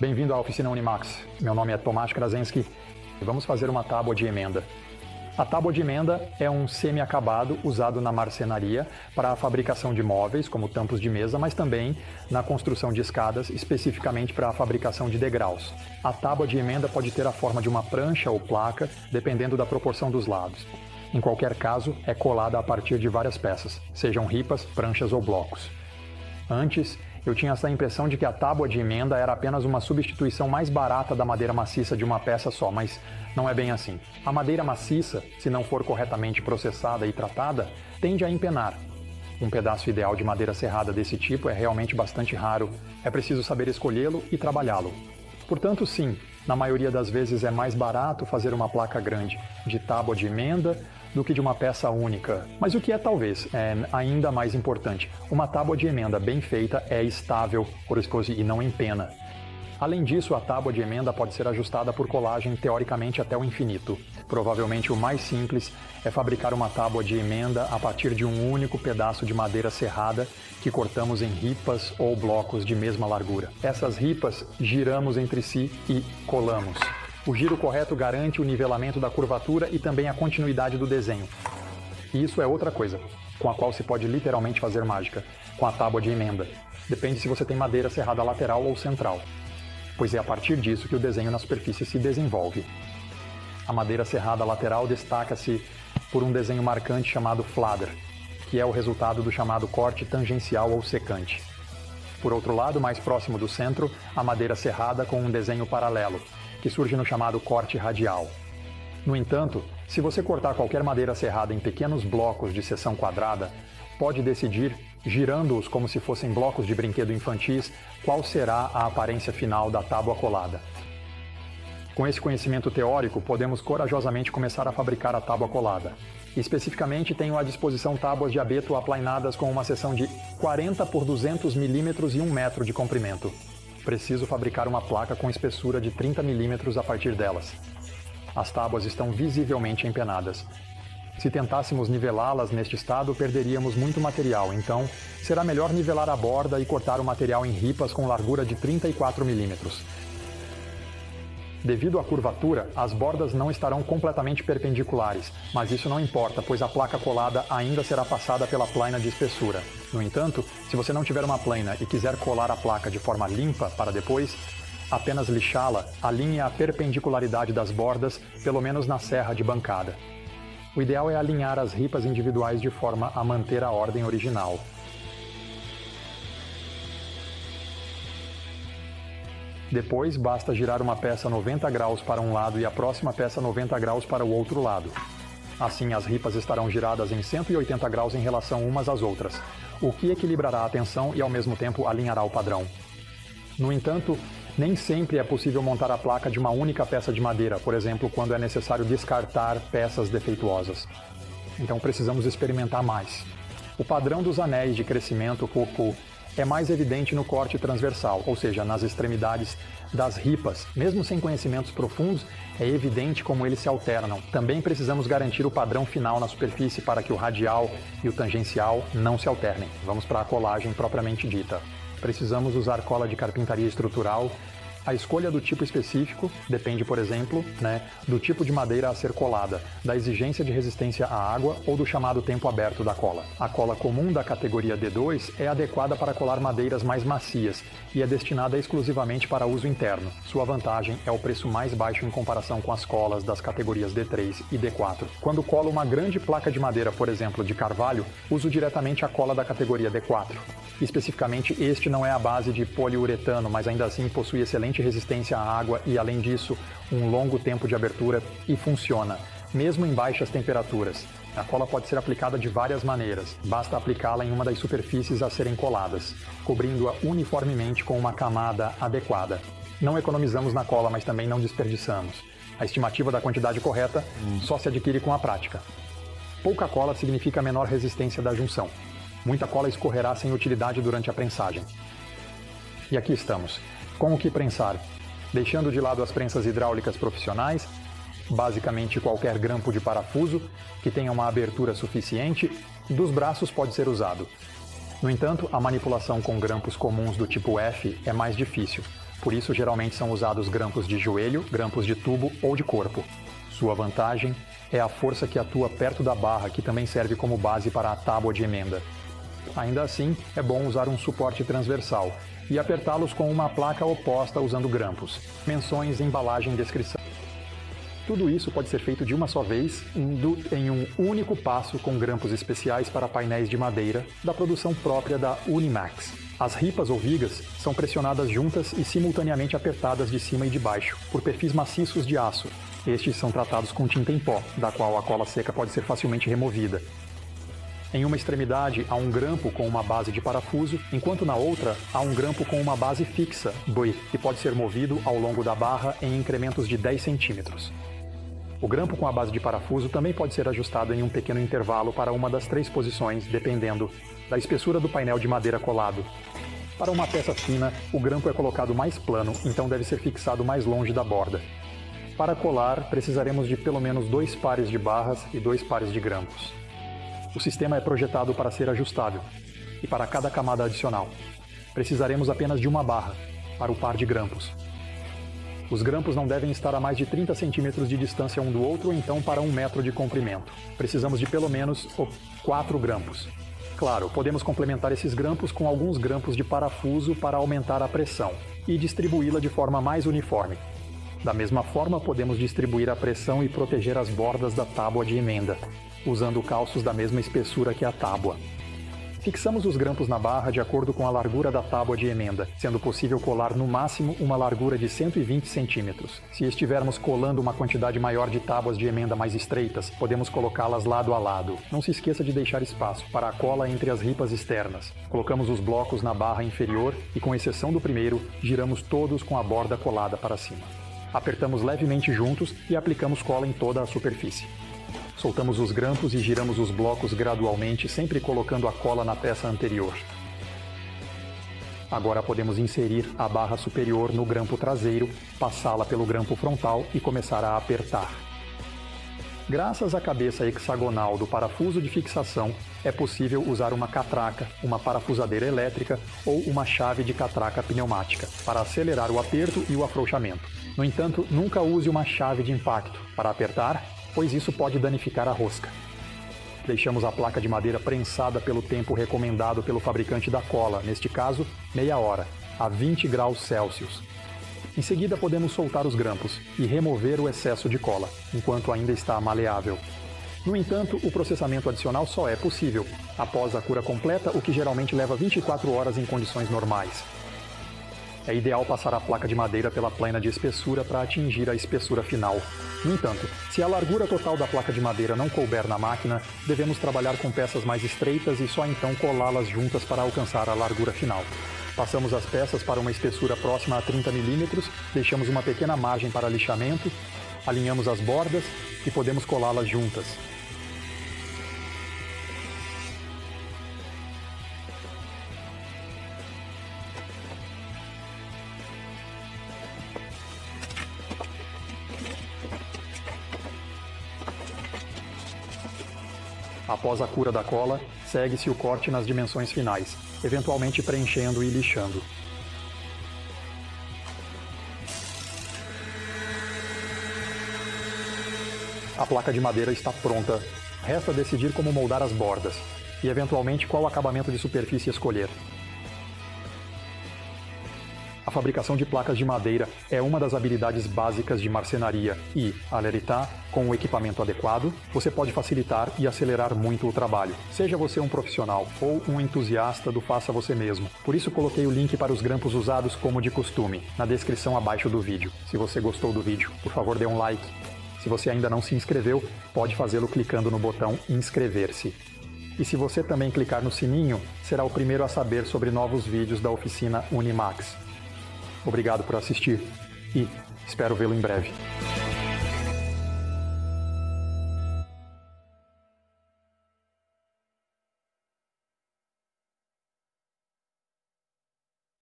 Bem-vindo à oficina Unimax. Meu nome é Tomasz Krasinski e vamos fazer uma tábua de emenda. A tábua de emenda é um semi-acabado usado na marcenaria para a fabricação de móveis, como tampos de mesa, mas também na construção de escadas, especificamente para a fabricação de degraus. A tábua de emenda pode ter a forma de uma prancha ou placa, dependendo da proporção dos lados. Em qualquer caso, é colada a partir de várias peças, sejam ripas, pranchas ou blocos. Antes, eu tinha essa impressão de que a tábua de emenda era apenas uma substituição mais barata da madeira maciça de uma peça só, mas não é bem assim. A madeira maciça, se não for corretamente processada e tratada, tende a empenar. Um pedaço ideal de madeira serrada desse tipo é realmente bastante raro, é preciso saber escolhê-lo e trabalhá-lo. Portanto, sim, na maioria das vezes é mais barato fazer uma placa grande de tábua de emenda do que de uma peça única. Mas o que é talvez ainda mais importante, uma tábua de emenda bem feita é estável, e não empena. Além disso, a tábua de emenda pode ser ajustada por colagem teoricamente até o infinito. Provavelmente o mais simples é fabricar uma tábua de emenda a partir de um único pedaço de madeira serrada que cortamos em ripas ou blocos de mesma largura. Essas ripas giramos entre si e colamos. O giro correto garante o nivelamento da curvatura e também a continuidade do desenho. E isso é outra coisa, com a qual se pode literalmente fazer mágica, com a tábua de emenda. Depende se você tem madeira serrada lateral ou central, pois é a partir disso que o desenho na superfície se desenvolve. A madeira serrada lateral destaca-se por um desenho marcante chamado flader, que é o resultado do chamado corte tangencial ou secante. Por outro lado, mais próximo do centro, a madeira serrada com um desenho paralelo, que surge no chamado corte radial. No entanto, se você cortar qualquer madeira serrada em pequenos blocos de seção quadrada, pode decidir, girando-os como se fossem blocos de brinquedo infantis, qual será a aparência final da tábua colada. Com esse conhecimento teórico, podemos corajosamente começar a fabricar a tábua colada. Especificamente, tenho à disposição tábuas de abeto aplainadas com uma seção de 40 por 200 mm e 1 metro de comprimento. Preciso fabricar uma placa com espessura de 30 mm a partir delas. As tábuas estão visivelmente empenadas. Se tentássemos nivelá-las neste estado, perderíamos muito material, então será melhor nivelar a borda e cortar o material em ripas com largura de 34 mm. Devido à curvatura, as bordas não estarão completamente perpendiculares, mas isso não importa, pois a placa colada ainda será passada pela plaina de espessura. No entanto, se você não tiver uma plaina e quiser colar a placa de forma limpa para depois apenas lixá-la, alinhe a perpendicularidade das bordas, pelo menos na serra de bancada. O ideal é alinhar as ripas individuais de forma a manter a ordem original. Depois, basta girar uma peça 90 graus para um lado e a próxima peça 90 graus para o outro lado. Assim, as ripas estarão giradas em 180 graus em relação umas às outras, o que equilibrará a tensão e, ao mesmo tempo, alinhará o padrão. No entanto, nem sempre é possível montar a placa de uma única peça de madeira, por exemplo, quando é necessário descartar peças defeituosas. Então, precisamos experimentar mais. O padrão dos anéis de crescimento Poku é mais evidente no corte transversal, ou seja, nas extremidades das ripas. Mesmo sem conhecimentos profundos, é evidente como eles se alternam. Também precisamos garantir o padrão final na superfície para que o radial e o tangencial não se alternem. Vamos para a colagem propriamente dita. Precisamos usar cola de carpintaria estrutural. A escolha do tipo específico depende, por exemplo, do tipo de madeira a ser colada, da exigência de resistência à água ou do chamado tempo aberto da cola. A cola comum da categoria D2 é adequada para colar madeiras mais macias e é destinada exclusivamente para uso interno. Sua vantagem é o preço mais baixo em comparação com as colas das categorias D3 e D4. Quando colo uma grande placa de madeira, por exemplo, de carvalho, uso diretamente a cola da categoria D4. Especificamente, este não é a base de poliuretano, mas ainda assim possui excelente resistência à água e, além disso, um longo tempo de abertura e funciona, mesmo em baixas temperaturas. A cola pode ser aplicada de várias maneiras. Basta aplicá-la em uma das superfícies a serem coladas, cobrindo-a uniformemente com uma camada adequada. Não economizamos na cola, mas também não desperdiçamos. A estimativa da quantidade correta só se adquire com a prática. Pouca cola significa menor resistência da junção. Muita cola escorrerá sem utilidade durante a prensagem. E aqui estamos. Com o que prensar? Deixando de lado as prensas hidráulicas profissionais, basicamente qualquer grampo de parafuso que tenha uma abertura suficiente, dos braços pode ser usado. No entanto, a manipulação com grampos comuns do tipo F é mais difícil. Por isso, geralmente são usados grampos de joelho, grampos de tubo ou de corpo. Sua vantagem é a força que atua perto da barra, que também serve como base para a tábua de emenda. Ainda assim, é bom usar um suporte transversal e apertá-los com uma placa oposta usando grampos. Menções, embalagem e descrição. Tudo isso pode ser feito de uma só vez, em um único passo com grampos especiais para painéis de madeira da produção própria da Unimax. As ripas ou vigas são pressionadas juntas e simultaneamente apertadas de cima e de baixo, por perfis maciços de aço. Estes são tratados com tinta em pó, da qual a cola seca pode ser facilmente removida. Em uma extremidade há um grampo com uma base de parafuso, enquanto na outra há um grampo com uma base fixa, BUI, que pode ser movido ao longo da barra em incrementos de 10 centímetros. O grampo com a base de parafuso também pode ser ajustado em um pequeno intervalo para uma das 3 posições, dependendo da espessura do painel de madeira colado. Para uma peça fina, o grampo é colocado mais plano, então deve ser fixado mais longe da borda. Para colar, precisaremos de pelo menos 2 pares de barras e 2 pares de grampos. O sistema é projetado para ser ajustável, e para cada camada adicional, precisaremos apenas de uma barra, para o par de grampos. Os grampos não devem estar a mais de 30 centímetros de distância um do outro, então para 1 metro de comprimento. Precisamos de pelo menos 4 grampos. Claro, podemos complementar esses grampos com alguns grampos de parafuso para aumentar a pressão e distribuí-la de forma mais uniforme. Da mesma forma, podemos distribuir a pressão e proteger as bordas da tábua de emenda, usando calços da mesma espessura que a tábua. Fixamos os grampos na barra de acordo com a largura da tábua de emenda, sendo possível colar no máximo uma largura de 120 centímetros. Se estivermos colando uma quantidade maior de tábuas de emenda mais estreitas, podemos colocá-las lado a lado. Não se esqueça de deixar espaço para a cola entre as ripas externas. Colocamos os blocos na barra inferior e, com exceção do primeiro, giramos todos com a borda colada para cima. Apertamos levemente juntos e aplicamos cola em toda a superfície. Soltamos os grampos e giramos os blocos gradualmente, sempre colocando a cola na peça anterior. Agora podemos inserir a barra superior no grampo traseiro, passá-la pelo grampo frontal e começar a apertar. Graças à cabeça hexagonal do parafuso de fixação, é possível usar uma catraca, uma parafusadeira elétrica ou uma chave de catraca pneumática para acelerar o aperto e o afrouxamento. No entanto, nunca use uma chave de impacto para apertar, pois isso pode danificar a rosca. Deixamos a placa de madeira prensada pelo tempo recomendado pelo fabricante da cola, neste caso, meia hora, a 20 graus Celsius. Em seguida, podemos soltar os grampos e remover o excesso de cola, enquanto ainda está maleável. No entanto, o processamento adicional só é possível após a cura completa, o que geralmente leva 24 horas em condições normais. É ideal passar a placa de madeira pela plana de espessura para atingir a espessura final. No entanto, se a largura total da placa de madeira não couber na máquina, devemos trabalhar com peças mais estreitas e só então colá-las juntas para alcançar a largura final. Passamos as peças para uma espessura próxima a 30 mm, deixamos uma pequena margem para lixamento, alinhamos as bordas e podemos colá-las juntas. Após a cura da cola, segue-se o corte nas dimensões finais, eventualmente preenchendo e lixando. A placa de madeira está pronta. Resta decidir como moldar as bordas e, eventualmente, qual acabamento de superfície escolher. A fabricação de placas de madeira é uma das habilidades básicas de marcenaria e, aleritar, com o equipamento adequado, você pode facilitar e acelerar muito o trabalho. Seja você um profissional ou um entusiasta do faça você mesmo. Por isso coloquei o link para os grampos usados como de costume, na descrição abaixo do vídeo. Se você gostou do vídeo, por favor dê um like. Se você ainda não se inscreveu, pode fazê-lo clicando no botão inscrever-se. E se você também clicar no sininho, será o primeiro a saber sobre novos vídeos da oficina Unimax. Obrigado por assistir e espero vê-lo em breve.